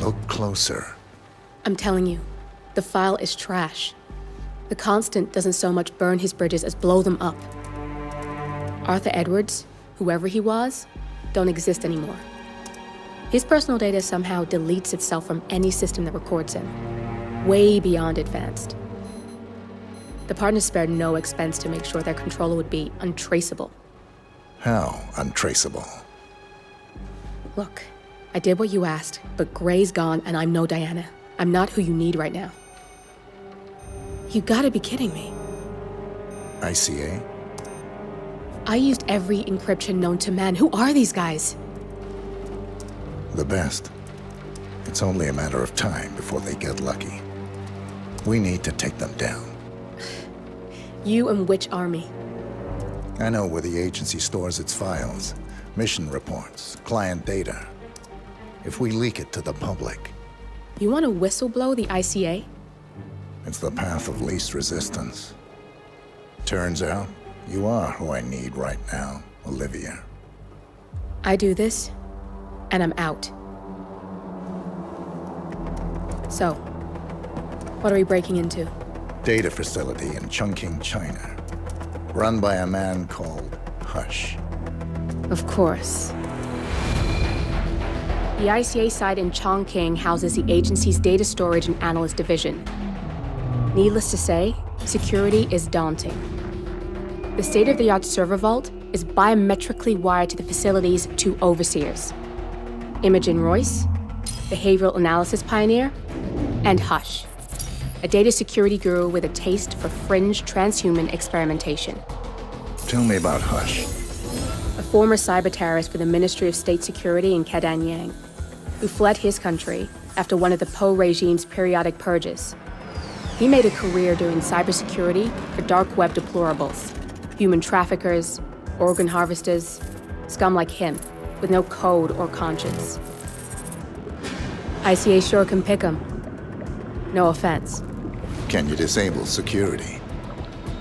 Look closer. I'm telling you, the file is trash. The Constant doesn't so much burn his bridges as blow them up. Arthur Edwards, whoever he was, don't exist anymore. His personal data somehow deletes itself from any system that records him. Way beyond advanced. The partners spared no expense to make sure their controller would be untraceable. How untraceable? Look, I did what you asked, but Gray's gone and I'm no Diana. I'm not who you need right now. You gotta be kidding me. ICA? I used every encryption known to man. Who are these guys? The best. It's only a matter of time before they get lucky. We need to take them down. You and which army? I know where the agency stores its files, mission reports, client data. If we leak it to the public... You want to whistleblow the ICA? It's the path of least resistance. Turns out, you are who I need right now, Olivia. I do this, and I'm out. So, what are we breaking into? Data facility in Chongqing, China. Run by a man called Hush. Of course. The ICA site in Chongqing houses the agency's data storage and analyst division. Needless to say, security is daunting. The state-of-the-art server vault is biometrically wired to the facility's two overseers: Imogen Royce, behavioral analysis pioneer, and Hush, a data security guru with a taste for fringe transhuman experimentation. Tell me about Hush. A former cyber terrorist for the Ministry of State Security in Kedanyang, who fled his country after one of the Po regime's periodic purges. He made a career doing cybersecurity for dark web deplorables, human traffickers, organ harvesters, scum like him, with no code or conscience. ICA sure can pick 'em. No offense. Can you disable security?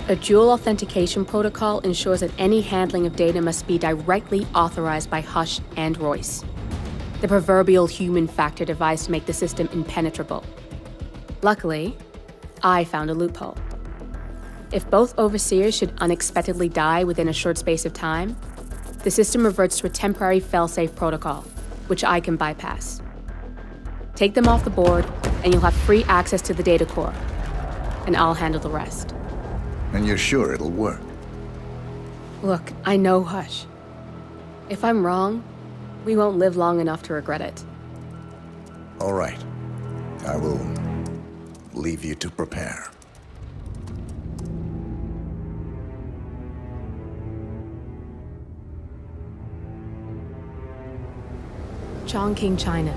A dual authentication protocol ensures that any handling of data must be directly authorized by Hush and Royce, the proverbial human factor device to make the system impenetrable. Luckily, I found a loophole. If both overseers should unexpectedly die within a short space of time, the system reverts to a temporary fail-safe protocol, which I can bypass. Take them off the board, and you'll have free access to the data core, and I'll handle the rest. And you're sure it'll work? Look, I know Hush. If I'm wrong, we won't live long enough to regret it. All right. I will leave you to prepare. Chongqing, China.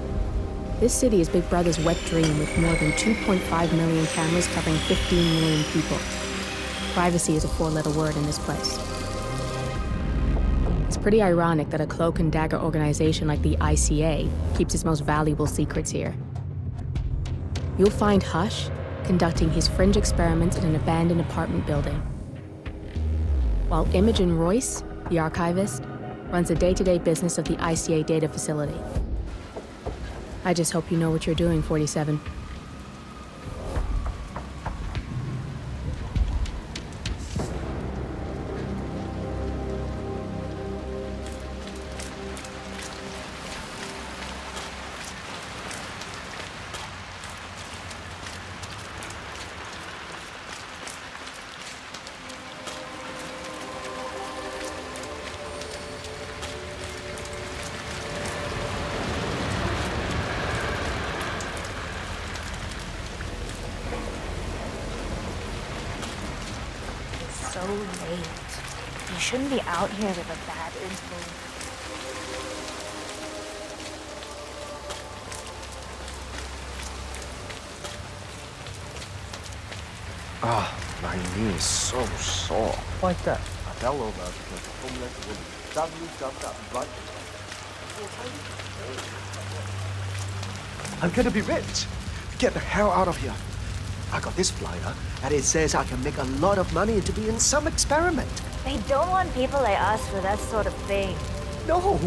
This city is Big Brother's wet dream with more than 2.5 million cameras covering 15 million people. Privacy is a four-letter word in this place. It's pretty ironic that a cloak and dagger organization like the ICA keeps its most valuable secrets here. You'll find Hush conducting his fringe experiments in an abandoned apartment building, while Imogen Royce, the archivist, runs the day-to-day business of the ICA data facility. I just hope you know what you're doing, 47. So late. You shouldn't be out here with a bad influence. My knee is so sore. Like that. I fell over because a homeless woman suddenly jumped up right. I'm gonna be rich. Get the hell out of here. I got this flyer, and it says I can make a lot of money to be in some experiment. They don't want people like us for that sort of thing. No,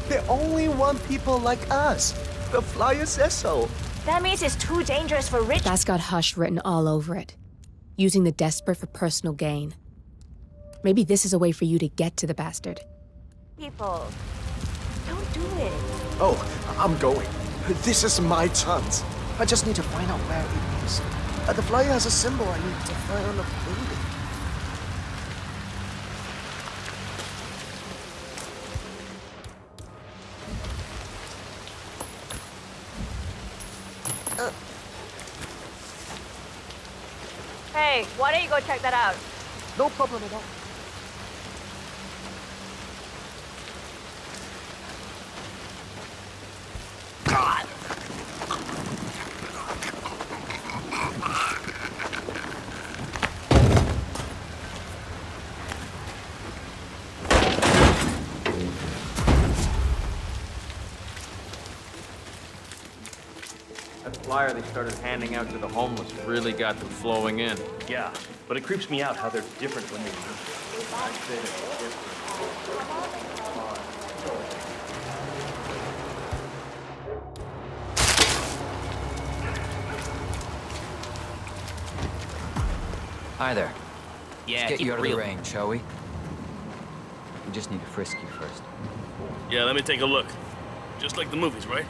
they only want people like us. The flyer says so. That means it's too dangerous for rich That's got Hush written all over it, using the desperate for personal gain. Maybe this is a way for you to get to the bastard. people. Don't do it. Oh, I'm going. This is my chance. I just need to find out where it is. The flyer has a symbol I need to find on the building. Hey, why don't you go check that out? No problem at all. That flyer they started handing out to the homeless really got them flowing in. Yeah, but it creeps me out how they're different when they move. Hi there. Yeah, Let's get keep you it out of the real. rain, shall we? We just need to frisk you first. Yeah, let me take a look. Just like the movies, right?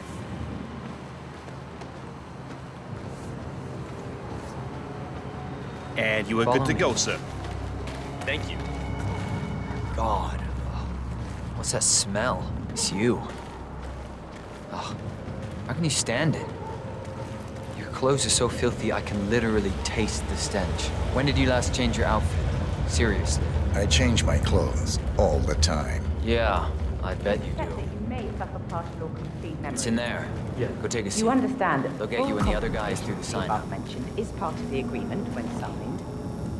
And you are Follow good to me. go, sir. Thank you. God. Oh, what's that smell? It's you. Oh, how can you stand it? Your clothes are so filthy I can literally taste the stench. When did you last change your outfit? Seriously. I change my clothes all the time. Yeah, I bet you do. You may suffer partial or complete memory. It's in there. Yeah. Go take a seat. You understand that They'll get you and the other guys through the the sign-up. above mentioned is part of the agreement when signed,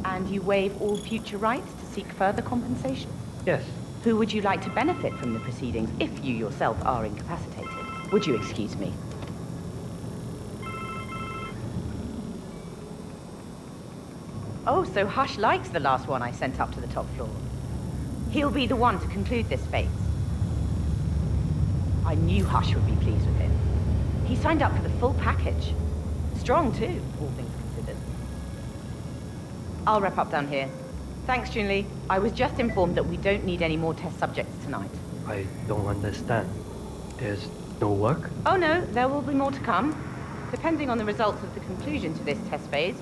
and you waive all future rights to seek further compensation? Yes. Who would you like to benefit from the proceedings if you yourself are incapacitated? Would you excuse me? Oh, so Hush likes the last one I sent up to the top floor. He'll be the one to conclude this phase. I knew Hush would be pleased with him. He signed up for the full package. Strong, too, all things considered. I'll wrap up down here. Thanks, Junli. I was just informed that we don't need any more test subjects tonight. I don't understand. There's no work? Oh, no, there will be more to come. Depending on the results of the conclusion to this test phase,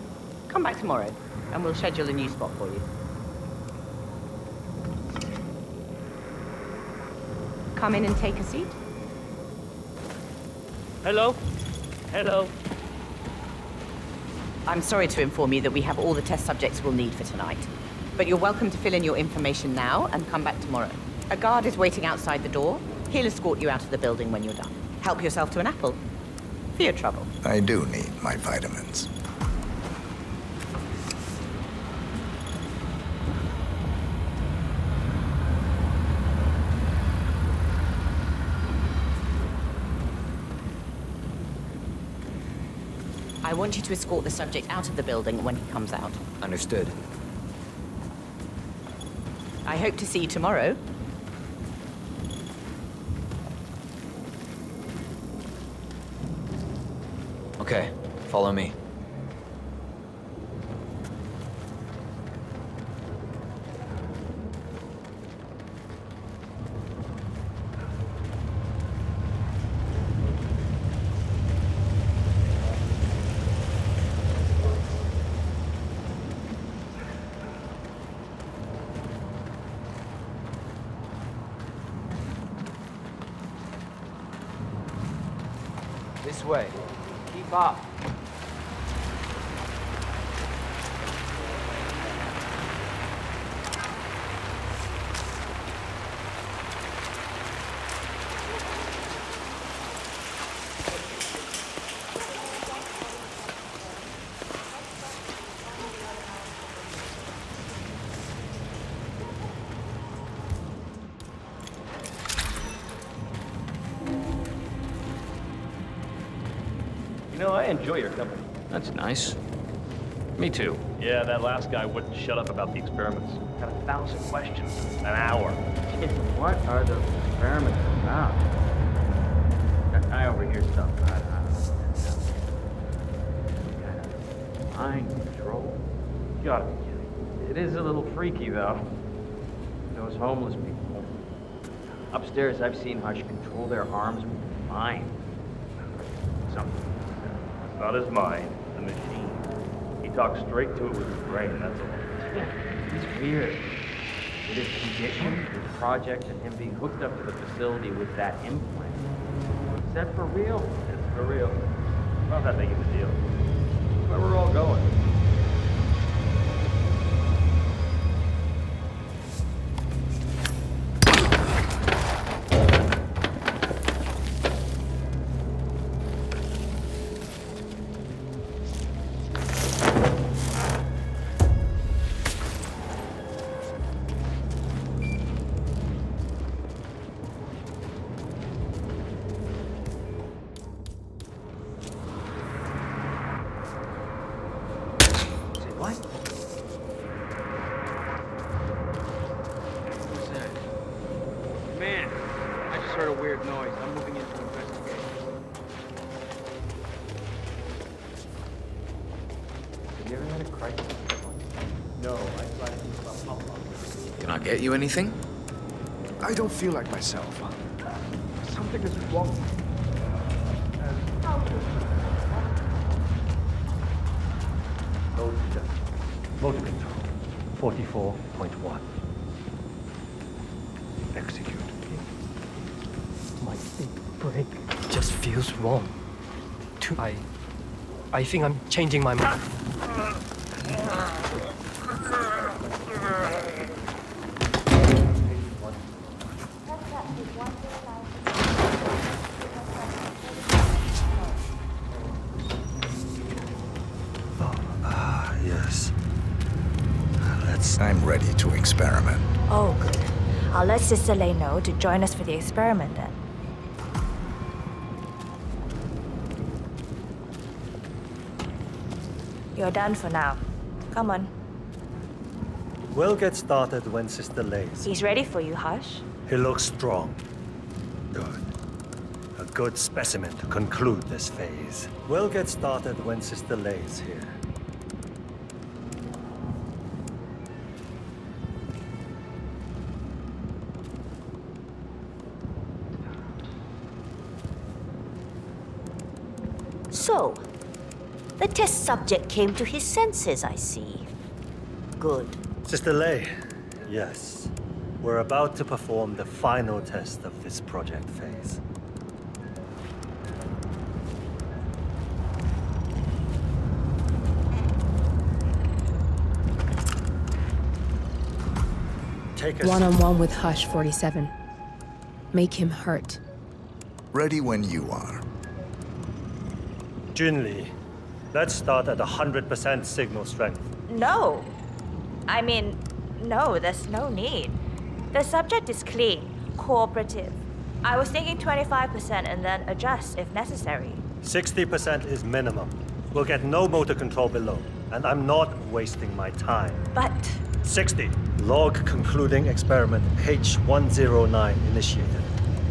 come back tomorrow, and we'll schedule a new spot for you. Come in and take a seat. Hello? Hello? I'm sorry to inform you that we have all the test subjects we'll need for tonight. But you're welcome to fill in your information now and come back tomorrow. A guard is waiting outside the door. He'll escort you out of the building when you're done. Help yourself to an apple. For your trouble. I do need my vitamins. I want you to escort the subject out of the building when he comes out. Understood. I hope to see you tomorrow. Okay, follow me. This way. Keep up. You know, I enjoy your company. That's nice. Me too. Yeah, that last guy wouldn't shut up about the experiments. Got 1,000 questions in an hour. What are those experiments about? I overhear stuff. I don't know. Mind control? You gotta be kidding. It is a little freaky, though. Those homeless people. Upstairs, I've seen Hush control their arms with their mind. Something. It's not his mind, the machine. He talks straight to it with his brain, that's all. It's weird. It is conditioned with Project and him being hooked up to the facility with that implant. Is that for real? It's for real. Not that big of a deal. It's where we're all going. What? What's that? Man, I just heard a weird noise. I'm moving in to investigate. Have you ever had a crisis? No, I tried to keep up. Can I get you anything? I don't feel like myself. Something is wrong. Load suggestion. Motor control. 44.1. Execute. My big break just feels wrong. I think I'm changing my mind. Yes. I'm ready to experiment. Oh, good. I'll let Sister Lei know to join us for the experiment then. You're done for now. Come on. We'll get started when Sister Lei's. He's ready for you, Hush. He looks strong. Good. A good specimen to conclude this phase. We'll get started when Sister Lei's here. So, the test subject came to his senses, I see. Good. Sister Lei, yes. We're about to perform the final test of this project phase. Take us One-on-one with Hush 47. Make him hurt. Ready when you are. Junli, let's start at 100% signal strength. No. No, there's no need. The subject is clean, cooperative. I was thinking 25% and then adjust if necessary. 60% is minimum. We'll get no motor control below, and I'm not wasting my time. But 60. Log concluding experiment H109 initiated.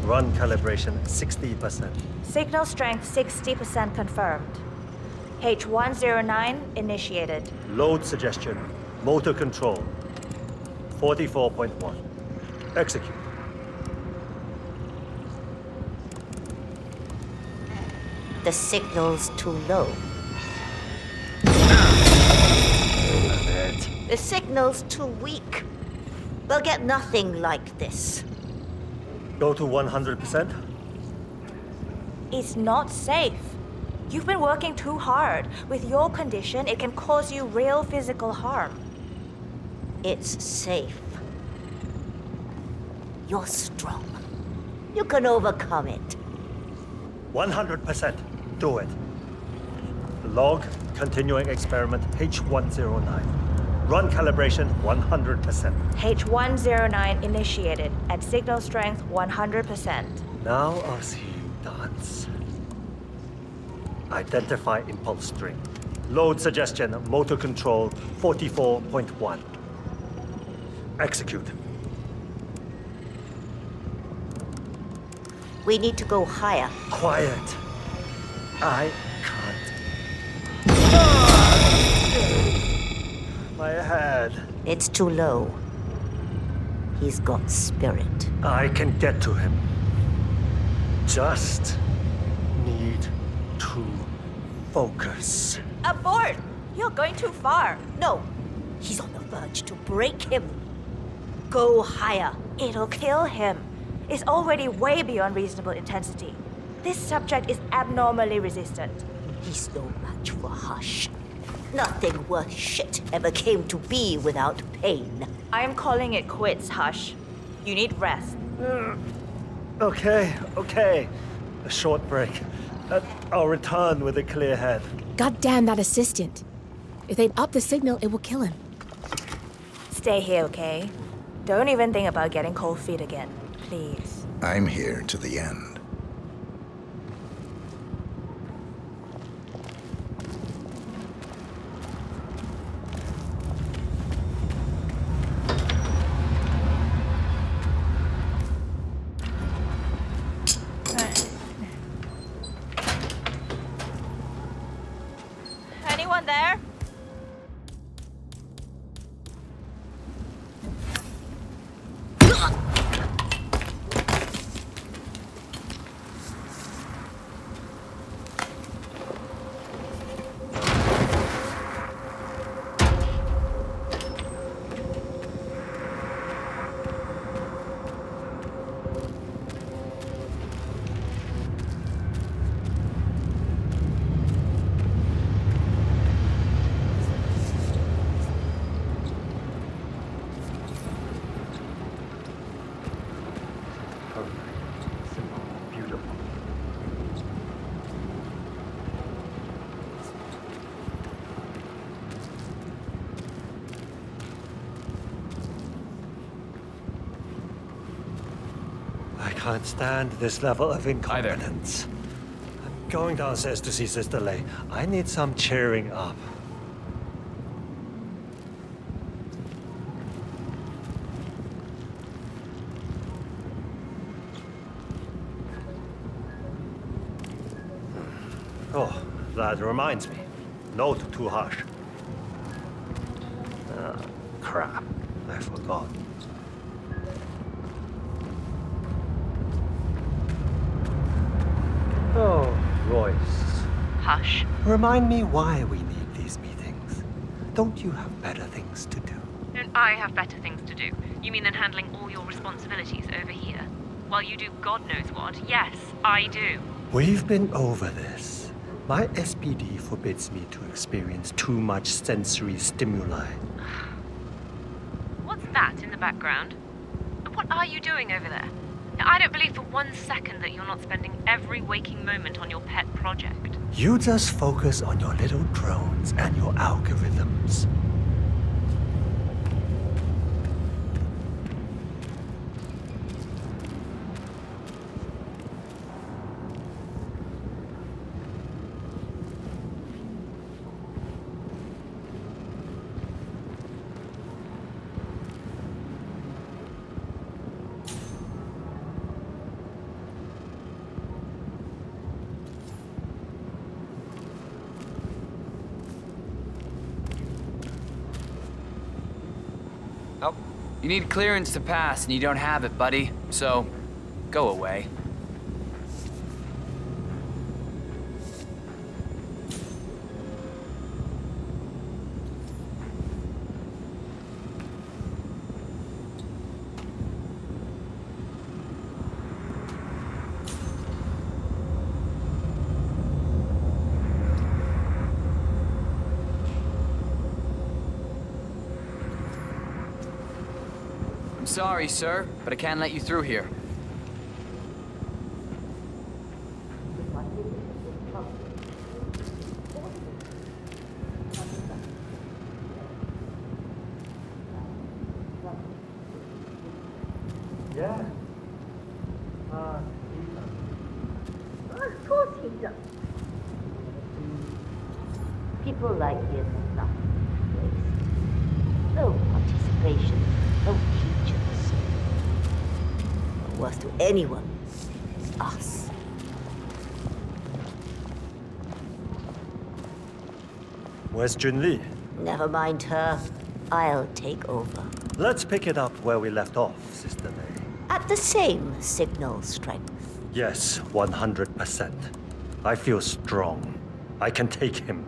Run calibration 60%. signal strength 60% confirmed. H109 initiated. Load suggestion, motor control 44.1. Execute. The signal's too low. The signal's too weak. We'll get nothing like this. Go to 100%. It's not safe. You've been working too hard. With your condition, it can cause you real physical harm. It's safe. You're strong. You can overcome it. 100%. Do it. Log continuing experiment H109. Run calibration 100%. H109 initiated at signal strength 100%. Now I'll see you dance. Identify impulse string. Load suggestion, motor control 44.1. Execute. We need to go higher. Quiet. I can't. My head. It's too low. He's got spirit. I can get to him. Just need to focus. Abort! You're going too far. No, he's on the verge to break him. Go higher. It'll kill him. It's already way beyond reasonable intensity. This subject is abnormally resistant. He's no match for Hush. Nothing worth shit ever came to be without pain. I am calling it quits, Hush. You need rest. Okay. A short break. I'll return with a clear head. God damn that assistant. If they up the signal, it will kill him. Stay here, okay? Don't even think about getting cold feet again, please. I'm here to the end. Anyone there? I can't stand this level of incompetence. I'm going downstairs to see Sister Lei. I need some cheering up. Oh, that reminds me. Note to Hush. Crap. I forgot. Oh, Royce. Hush. Remind me why we need these meetings. Don't you have better things to do? Don't I have better things to do? You mean than handling all your responsibilities over here? While you do God knows what? Yes, I do. We've been over this. My SPD forbids me to experience too much sensory stimuli. What's that in the background? What are you doing over there? I don't believe for 1 second that you're not spending every waking moment on your pet project. You just focus on your little drones and your algorithms. Oh, you need clearance to pass, and you don't have it, buddy. So, go away. I'm sorry, sir, but I can't let you through here. Yeah. Of course he does. People like him are not waste. No participation, no teachers. Not worth to anyone. us. Where's Junli? Never mind her. I'll take over. Let's pick it up where we left off, Sister Lei. At the same signal strength. Yes, 100%. I feel strong. I can take him.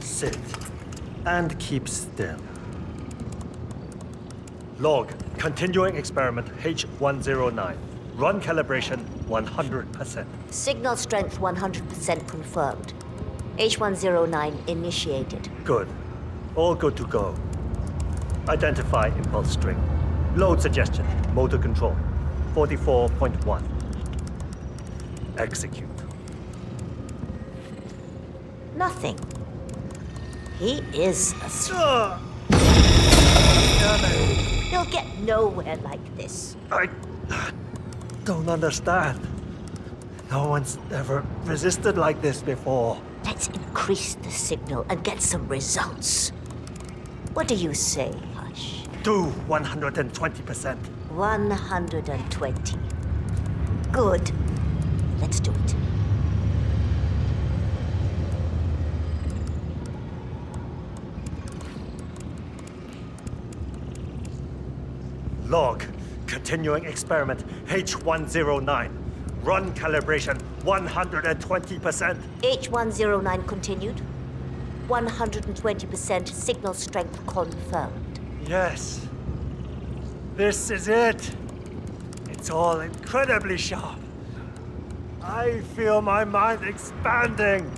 Sit. And keep still. Log. Continuing experiment H109. Run calibration 100%. Signal strength 100% confirmed. H109 initiated. Good. All good to go. Identify impulse string. Load suggestion. Motor control. 44.1. Execute. Nothing. He is a He'll get nowhere like this. I don't understand. No one's ever resisted like this before. Let's increase the signal and get some results. What do you say, Hush? Do 120%. 120. Good. Let's do it. Log. Continuing experiment H109. Run calibration 120%. H109 continued. 120% signal strength confirmed. Yes. This is it. It's all incredibly sharp. I feel my mind expanding.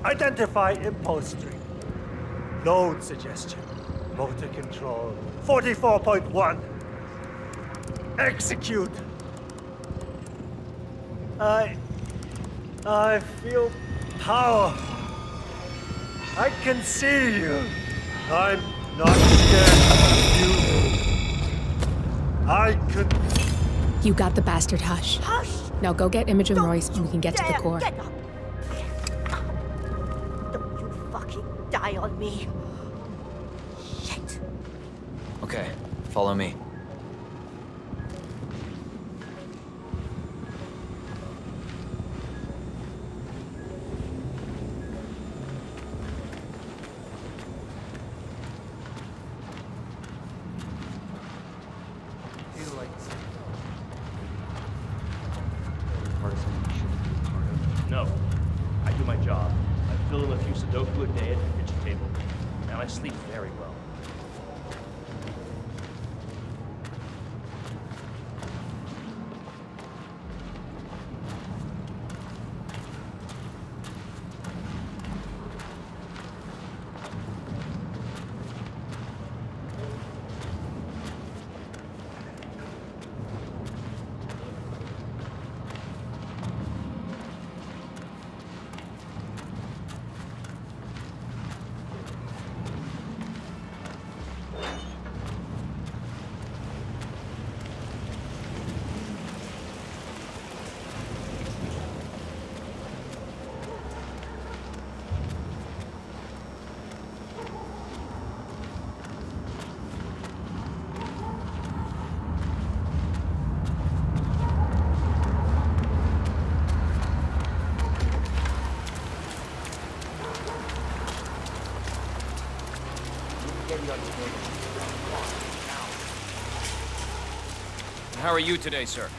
Identify impulse string. Load suggestion. Motor control. 44.1. Execute. I feel power. I can see you. I'm not scared of you. I could... You got the bastard, Hush. Hush! Now go get Imogen Royce and we can get to the core. Get up! Don't you fucking die on me. Shit. Okay, follow me. No. I do my job. I fill in a few Sudoku a day at the kitchen table. And I sleep very well. How are you today, sir?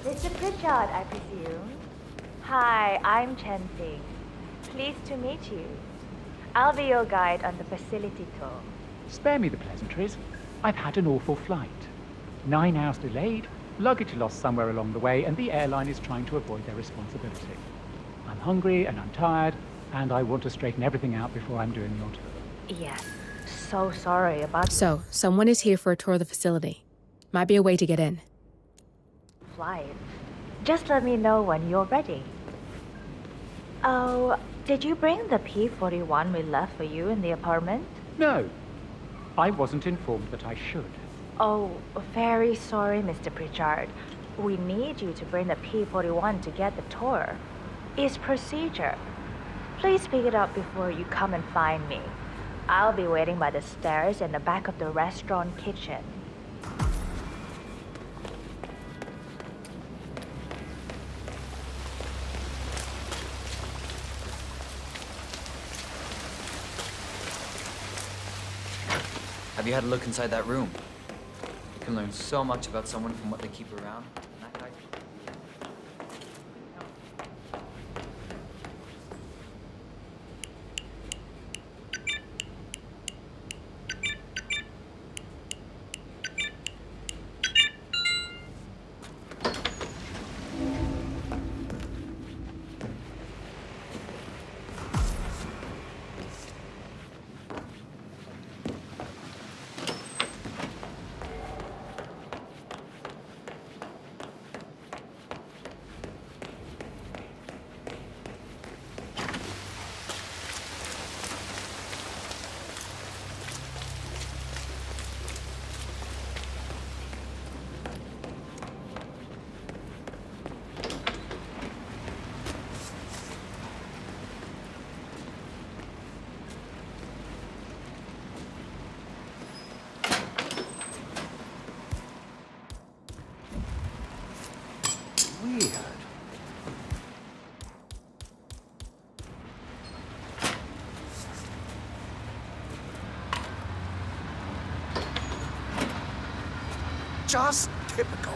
Mr. Pritchard, I presume. Hi, I'm Chen Ping. Pleased to meet you. I'll be your guide on the facility tour. Spare me the pleasantries. I've had an awful flight. 9 hours delayed, Luggage lost somewhere along the way, and the airline is trying to avoid their responsibility. I'm hungry and I'm tired, and I want to straighten everything out before I'm doing your tour. Yes. So sorry about So, someone is here for a tour of the facility. Might be a way to get in. the flight. Just let me know when you're ready. Oh, did you bring the P-41 we left for you in the apartment? No, I wasn't informed that I should. Oh, very sorry, Mr. Pritchard. We need you to bring the P-41 to get the tour. It's procedure. Please pick it up before you come and find me. I'll be waiting by the stairs in the back of the restaurant kitchen. Have you had a look inside that room? You can learn so much about someone from what they keep around. That guy... Weird. Just typical.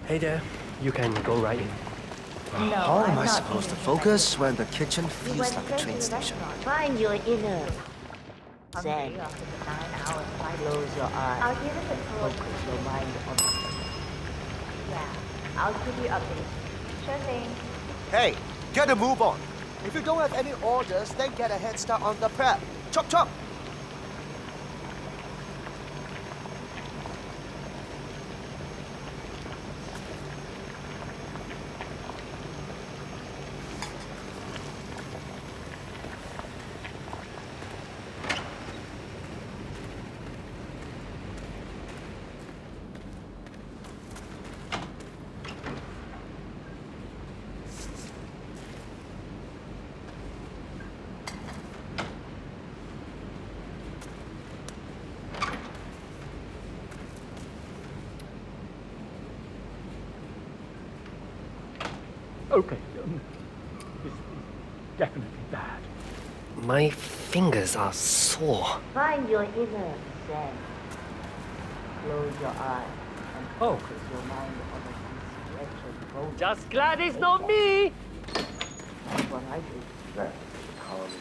Hey there, you can go right in. No, How am I'm I not supposed to eating focus when the kitchen We feels went like a straight train to the station? restaurant. Find your inner Hungry Zen. after the 9 hours flight. Close your eyes. I'll give it a tour. Focus your mind on Yeah, I'll keep you updated. Sure thing. Hey, get a move on. If you don't have any orders, then get a head start on the prep. Chop chop! Okay, this is definitely bad. My fingers are sore. Find your inner Zen. Close your eyes and focus your mind on the construction process. Just glad it's not me! That's what I do first, because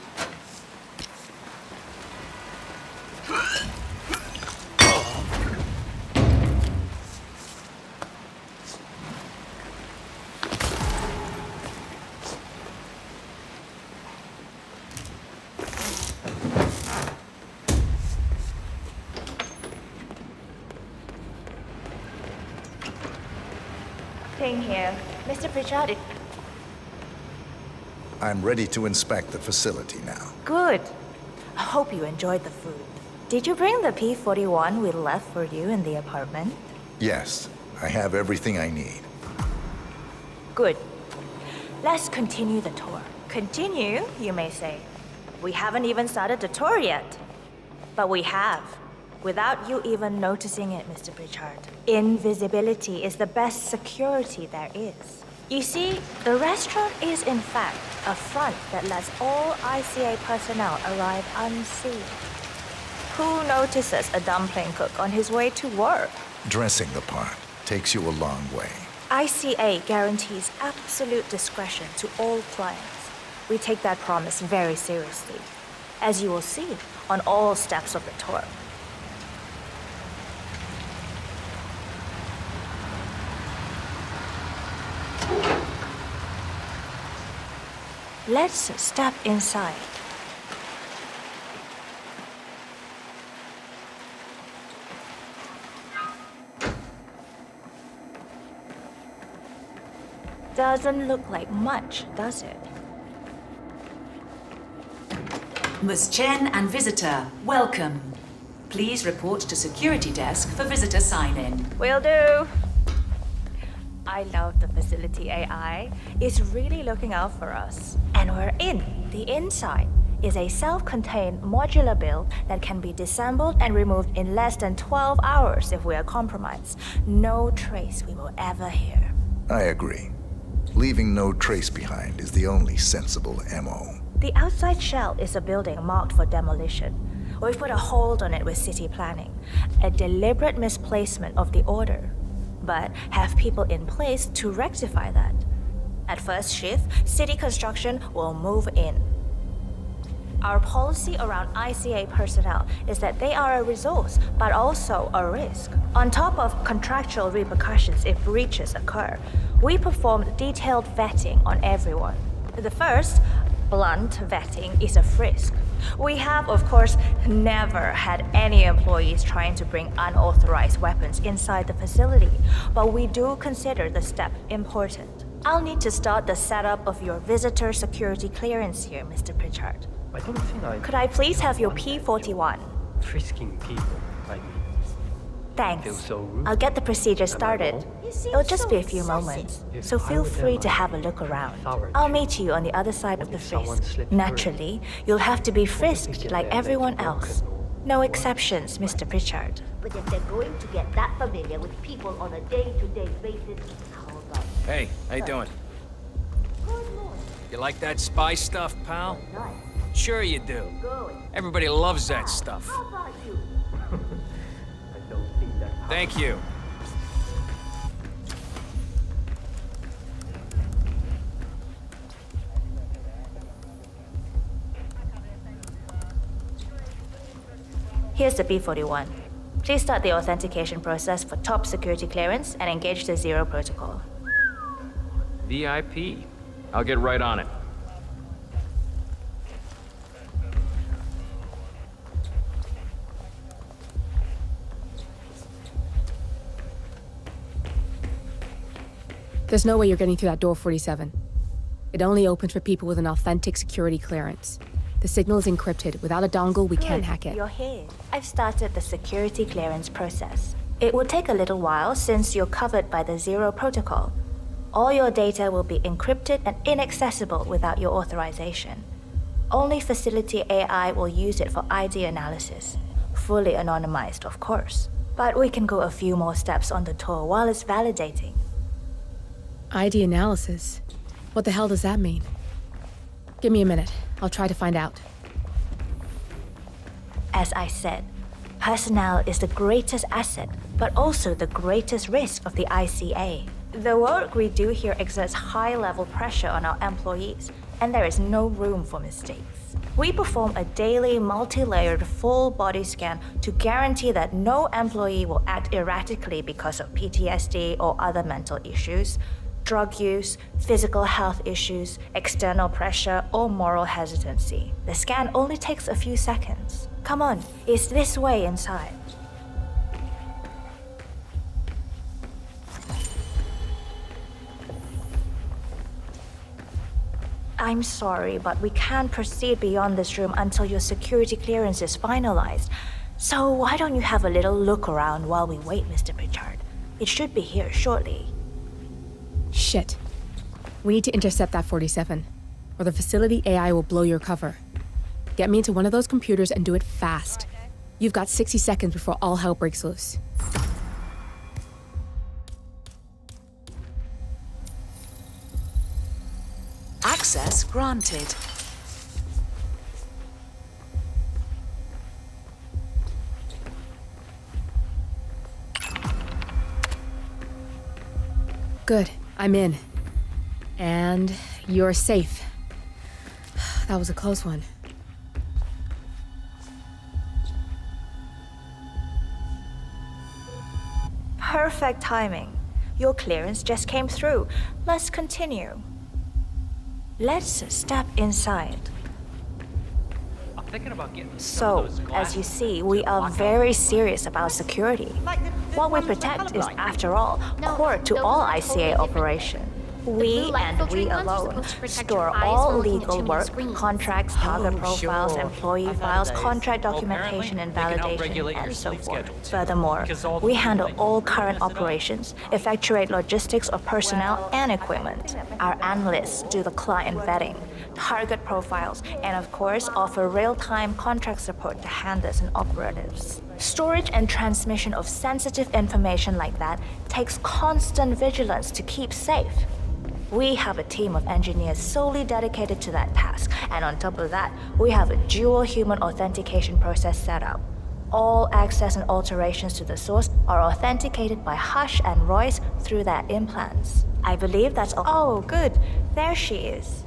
Ting here. Mr. Pritchard, I'm ready to inspect the facility now. good. I hope you enjoyed the food. Did you bring the P-41 we left for you in the apartment? Yes, I have everything I need. Good. Let's continue the tour. Continue, you may say. We haven't even started the tour yet. But we have, without you even noticing it, Mr. Pritchard. Invisibility is the best security there is. You see, the restaurant is in fact a front that lets all ICA personnel arrive unseen. Who notices a dumpling cook on his way to work? Dressing the part takes you a long way. ICA guarantees absolute discretion to all clients. We take that promise very seriously, as you will see on all steps of the tour. Let's step inside. Doesn't look like much, does it? Ms. Chen and visitor, welcome. Please report to security desk for visitor sign-in. Will do. I love the facility AI. It's really looking out for us. And we're in. The inside is a self-contained modular build that can be disassembled and removed in less than 12 hours if we are compromised. No trace we will ever hear. I agree. Leaving no trace behind is the only sensible MO. The outside shell is a building marked for demolition. We've put a hold on it with city planning. A deliberate misplacement of the order. But have people in place to rectify that. At first shift, city construction will move in. Our policy around ICA personnel is that they are a resource, but also a risk. On top of contractual repercussions if breaches occur, we perform detailed vetting on everyone. The first, blunt vetting, is a frisk. We have, of course, never had any employees trying to bring unauthorized weapons inside the facility, but we do consider the step important. I'll need to start the setup of your visitor security clearance here, Mr. Pritchard. I don't think Could I please have your P41? frisking people like me. Thanks. Feels so rude. I'll get the procedure started. wrong? It'll just be a few moments, so feel free to have a look around. I'll meet you on the other side of the frisk. Naturally, you'll have to be frisked like everyone else. No exceptions, Mr. Pritchard. But if they're going to get that familiar with people on a day-to-day basis, how about Hey, how you doing? You like that spy stuff, pal? Sure you do. Everybody loves that stuff. Thank you. Here's the P41. Please start the authentication process for top security clearance and engage the Zero protocol. VIP. I'll get right on it. There's no way you're getting through that door 47. It only opens for people with an authentic security clearance. The signal is encrypted. Without a dongle, we can't hack it. You're here. I've started the security clearance process. It will take a little while since you're covered by the Zero protocol. All your data will be encrypted and inaccessible without your authorization. Only facility AI will use it for ID analysis. Fully anonymized, of course. But we can go a few more steps on the tour while it's validating. ID analysis? What the hell does that mean? Give me a minute. I'll try to find out. As I said, personnel is the greatest asset, but also the greatest risk of the ICA. The work we do here exerts high-level pressure on our employees, and there is no room for mistakes. We perform a daily, multi-layered, full-body scan to guarantee that no employee will act erratically because of PTSD or other mental issues, drug use, physical health issues, external pressure, or moral hesitancy. The scan only takes a few seconds. Come on, it's this way inside. I'm sorry, but we can't proceed beyond this room until your security clearance is finalized. So why don't you have a little look around while we wait, Mr. Pritchard? It should be here shortly. Shit. We need to intercept that 47, or the facility AI will blow your cover. Get me into one of those computers and do it fast. You've got 60 seconds before all hell breaks loose. Access granted. Good, I'm in. And you're safe. That was a close one. Perfect timing. Your clearance just came through. Let's continue. Let's step inside. I'm thinking about getting So, as you see, we are very serious about security. What we protect is, after all, core to all ICA operation. We and we alone store all legal work, contracts, target profiles, employee files, contract documentation and validation, and so forth. Furthermore, we handle all current operations, effectuate logistics of personnel and equipment. Our analysts do the client vetting, target profiles, and of course offer real-time contract support to handlers and operatives. Storage and transmission of sensitive information like that takes constant vigilance to keep safe. We have a team of engineers solely dedicated to that task, and on top of that, we have a dual human authentication process set up. All access and alterations to the source are authenticated by Hush and Royce through their implants. I believe that's all. Oh, good. There she is.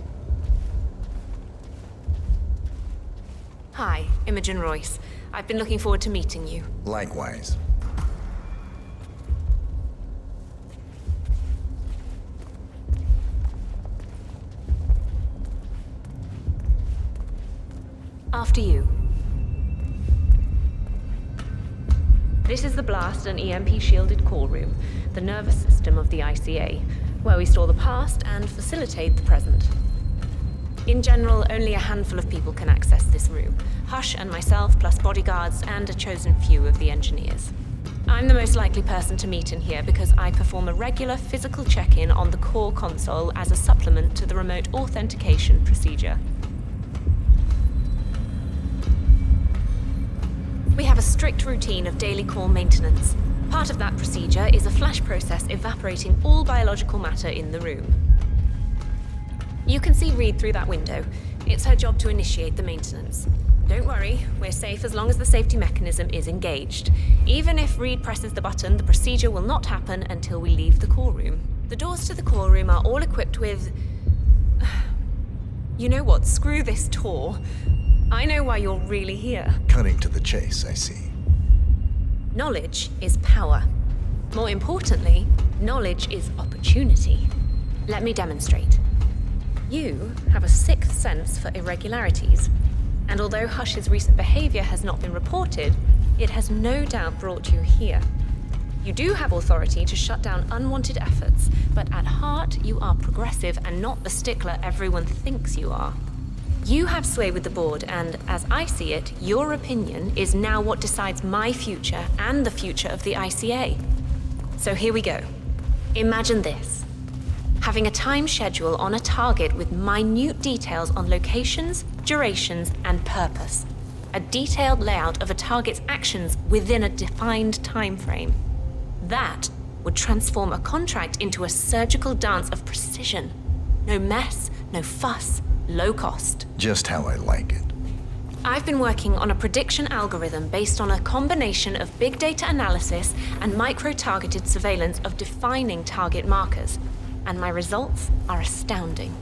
Hi, Imogen Royce. I've been looking forward to meeting you. Likewise. After you. This is the blast and EMP-shielded call room, the nervous system of the ICA, where we store the past and facilitate the present. In general, only a handful of people can access this room. Hush and myself, plus bodyguards and a chosen few of the engineers. I'm the most likely person to meet in here because I perform a regular physical check-in on the core console as a supplement to the remote authentication procedure. We have a strict routine of daily core maintenance. Part of that procedure is a flash process evaporating all biological matter in the room. You can see Reed through that window. It's her job to initiate the maintenance. Don't worry, we're safe as long as the safety mechanism is engaged. Even if Reed presses the button, the procedure will not happen until we leave the core room. The doors to the core room are all equipped with... You know what? Screw this tour. I know why you're really here. Cutting to the chase, I see. Knowledge is power. More importantly, knowledge is opportunity. Let me demonstrate. You have a sixth sense for irregularities, and although Hush's recent behavior has not been reported, it has no doubt brought you here. You do have authority to shut down unwanted efforts, but at heart you are progressive and not the stickler everyone thinks you are. You have sway with the board, and as I see it, your opinion is now what decides my future and the future of the ICA. So here we go. Imagine this. Having a time schedule on a target with minute details on locations, durations, and purpose. A detailed layout of a target's actions within a defined time frame. That would transform a contract into a surgical dance of precision. No mess, no fuss, low cost. Just how I like it. I've been working on a prediction algorithm based on a combination of big data analysis and micro-targeted surveillance of defining target markers, and my results are astounding.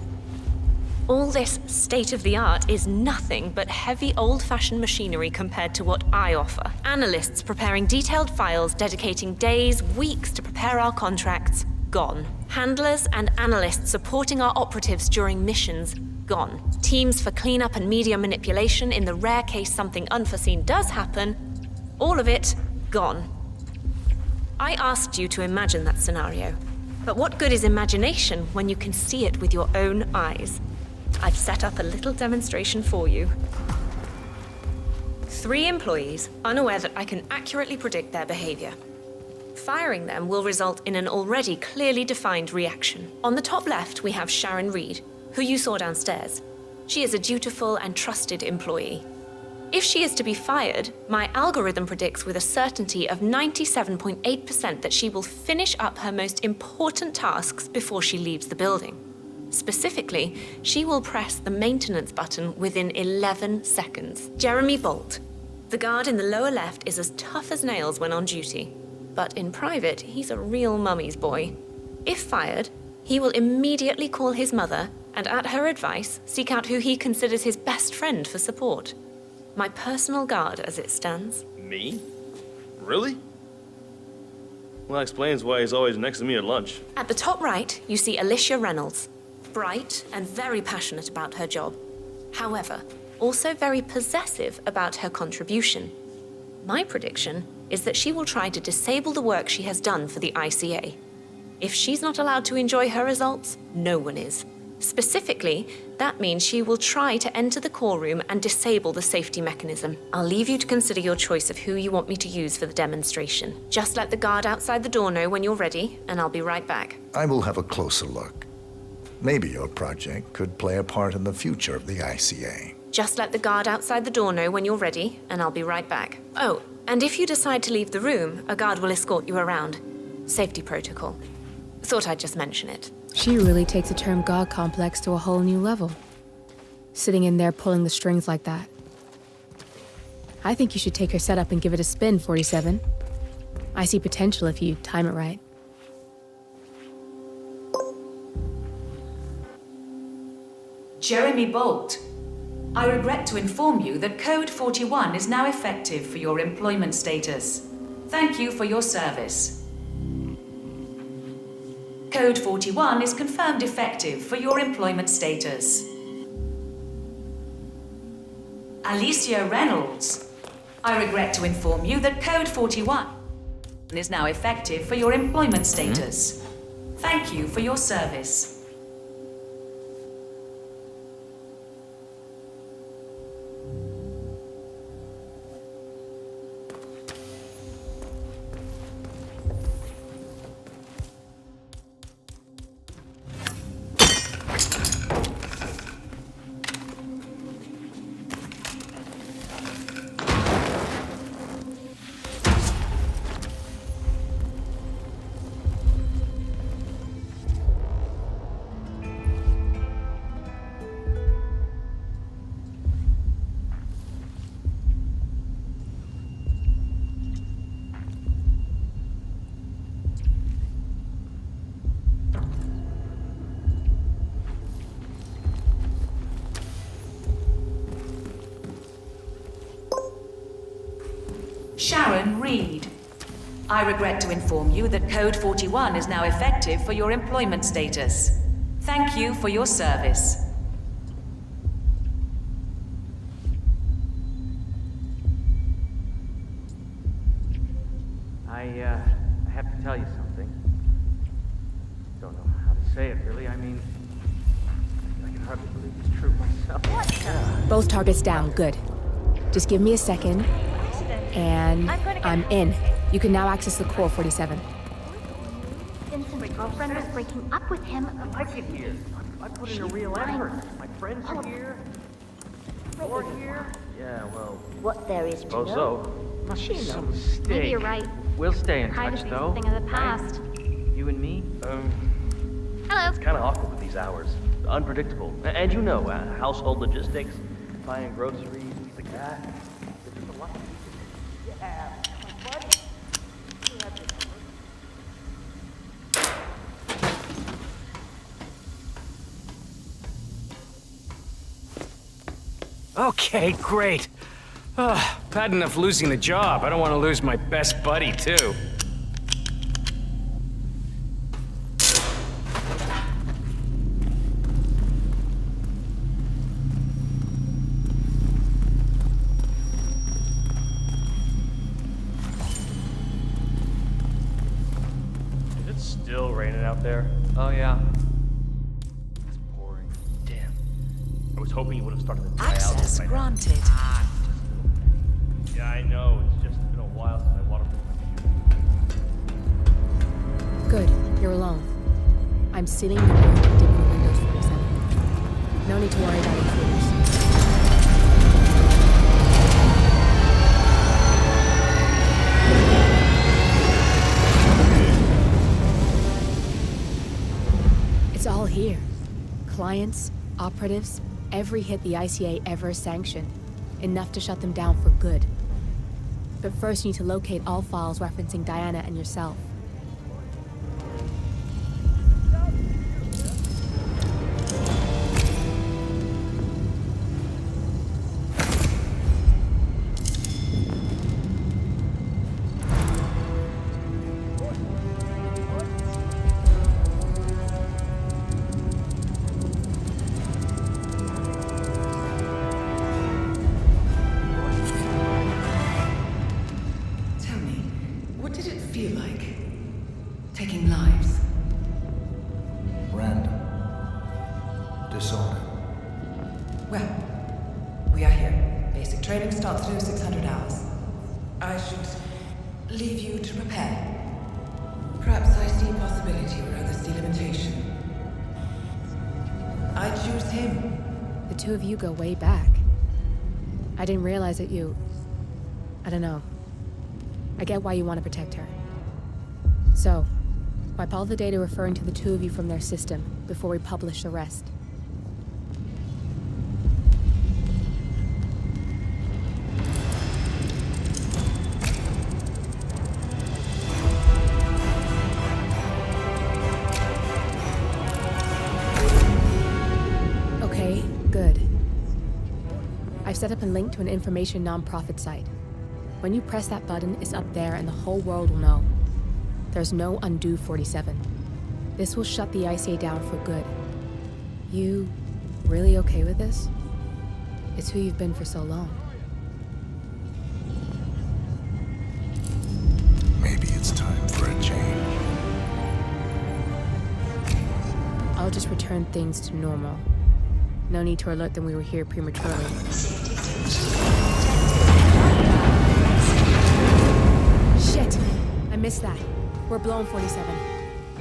All this state-of-the-art is nothing but heavy old-fashioned machinery compared to what I offer. Analysts preparing detailed files, dedicating days, weeks to prepare our contracts, gone. Handlers and analysts supporting our operatives during missions, gone. Teams for cleanup and media manipulation in the rare case something unforeseen does happen, all of it, gone. I asked you to imagine that scenario, but what good is imagination when you can see it with your own eyes? I've set up a little demonstration for you. 3 employees, unaware that I can accurately predict their behavior. Firing them will result in an already clearly defined reaction. On the top left, we have Sharon Reed, who you saw downstairs. She is a dutiful and trusted employee. If she is to be fired, my algorithm predicts with a certainty of 97.8% that she will finish up her most important tasks before she leaves the building. Specifically, she will press the maintenance button within 11 seconds. Jeremy Bolt, the guard in the lower left, is as tough as nails when on duty. But in private, he's a real mummy's boy. If fired, he will immediately call his mother and, at her advice, seek out who he considers his best friend for support. My personal guard, as it stands. Me? Really? Well, that explains why he's always next to me at lunch. At the top right, you see Alicia Reynolds. Bright and very passionate about her job. However, also very possessive about her contribution. My prediction is that she will try to disable the work she has done for the ICA. If she's not allowed to enjoy her results, no one is. Specifically, that means she will try to enter the core room and disable the safety mechanism. I'll leave you to consider your choice of who you want me to use for the demonstration. Just let the guard outside the door know when you're ready, and I'll be right back. I will have a closer look. Maybe your project could play a part in the future of the ICA. Just let the guard outside the door know when you're ready, and I'll be right back. Oh, and if you decide to leave the room, a guard will escort you around. Safety protocol. Thought I'd just mention it. She really takes the term God complex to a whole new level. Sitting in there pulling the strings like that. I think you should take her setup and give it a spin, 47. I see potential if you time it right. Jeremy Bolt, I regret to inform you that Code 41 is now effective for your employment status. Thank you for your service. Code 41 is confirmed effective for your employment status. Alicia Reynolds, I regret to inform you that Code 41 is now effective for your employment status. Thank you for your service. Sharon Reed, I regret to inform you that Code 41 is now effective for your employment status. Thank you for your service. I have to tell you something. Don't know how to say it, really. I mean, I can hardly believe it's true myself. Both targets down, good. Just give me a second, and I'm in. You can now access the core, 47. Vincent's girlfriend was breaking up with him. I get here. I put in a real effort. My friends are here. You're here. Yeah, well. What there is to suppose know. so. Must be She some knows. mistake. Maybe you're right. We'll stay in Privacy touch, is though. a thing of the right? past. You and me? Hello. It's kind of awkward with these hours. Unpredictable. And you know, household logistics, buying groceries, things like that. There's just a lot. Yeah, my buddy. You have your Okay, great. Bad enough losing the job. I don't want to lose my best buddy, too. Is it still raining out there? Oh, yeah. It's pouring. Damn. I was hoping you would have started to dry out. Access granted. Yeah, I know. It's just been a while since I waterproofed my computer. Good, you're alone. I'm sealing the room and dimming the windows, 47. No need to worry about intruders. It's all here. Clients, operatives, every hit the ICA ever sanctioned. Enough to shut them down for good. But first you need to locate all files referencing Diana and yourself. feel like? Taking lives? Random. Disorder. Well, we are here. Basic training starts through 600 hours. I should leave you to prepare. Perhaps I see possibility where others see limitation. I choose him. The two of you go way back. I didn't realize that you... I don't know. I get why you want to protect her. So, wipe all the data referring to the two of you from their system before we publish the rest. Okay, good. I've set up a link to an information nonprofit site. When you press that button, it's up there and the whole world will know. There's no undo 47. This will shut the ICA down for good. You really okay with this? It's who you've been for so long. Maybe it's time for a change. I'll just return things to normal. No need to alert them we were here prematurely. Shit! I missed that. We're blown, 47.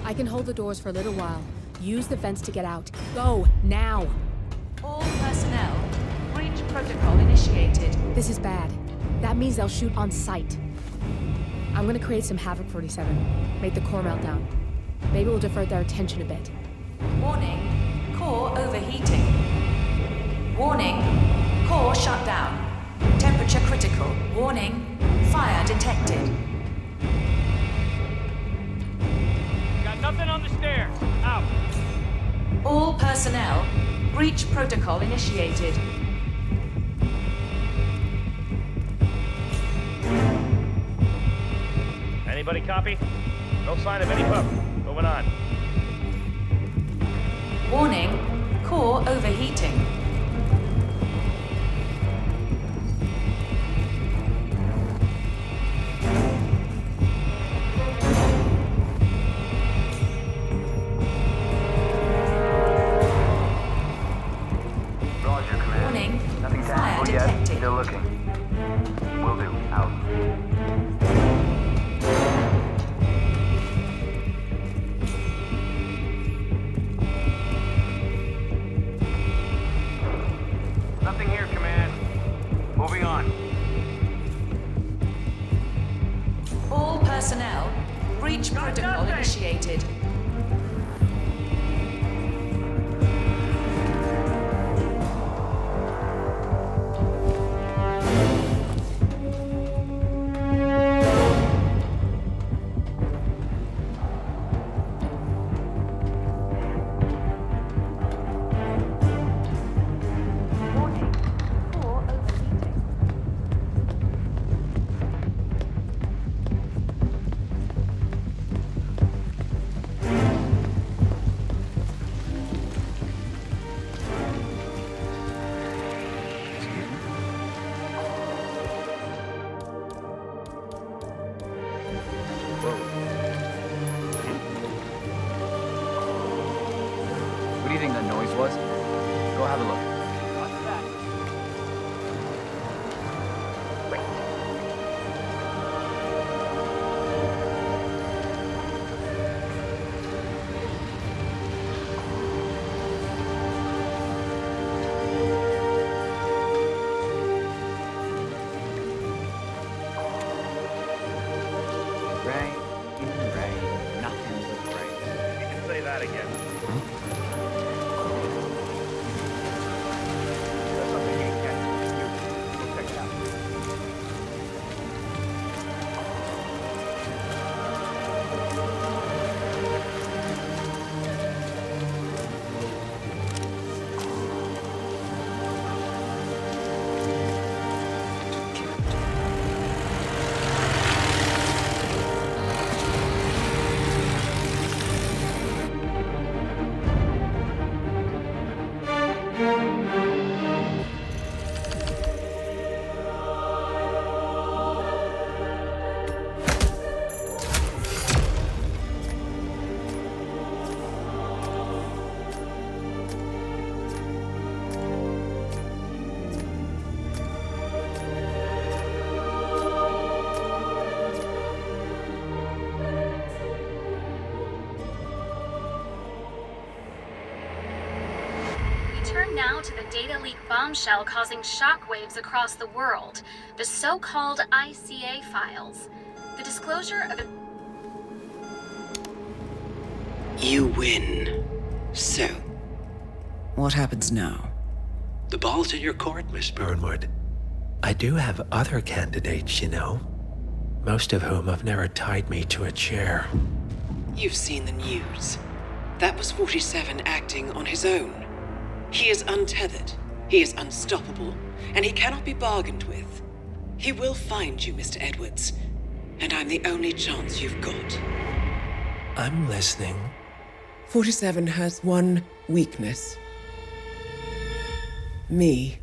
I can hold the doors for a little while. Use the vents to get out. Go, now! All personnel, breach protocol initiated. This is bad. That means they'll shoot on sight. I'm gonna create some havoc, 47. Make the core meltdown. Maybe we'll divert their attention a bit. Warning, core overheating. Warning, core shut down. Temperature critical. Warning, fire detected. Got nothing on the stairs. Out. All personnel, breach protocol initiated. Anybody copy? No sign of any pup. Moving on. Warning, core overheating. Roger, Command. Warning, Nothing fire tangible yet. detected. Still looking. Will do. Out. Nothing here, Command. Moving on. All personnel, breach protocol initiated. What do you think that noise was? Go have a look. Rain, nothing but rain. You can say that again. That's something you can't do. Go check it out. now to the data leak bombshell causing shockwaves across the world, the so-called ICA files. The disclosure of... You win. So, what happens now? The ball's in your court, Miss Burnwood. I do have other candidates, you know. Most of whom have never tied me to a chair. You've seen the news. That was 47 acting on his own. He is untethered, he is unstoppable, and he cannot be bargained with. He will find you, Mr. Edwards, and I'm the only chance you've got. I'm listening. 47 has one weakness. Me.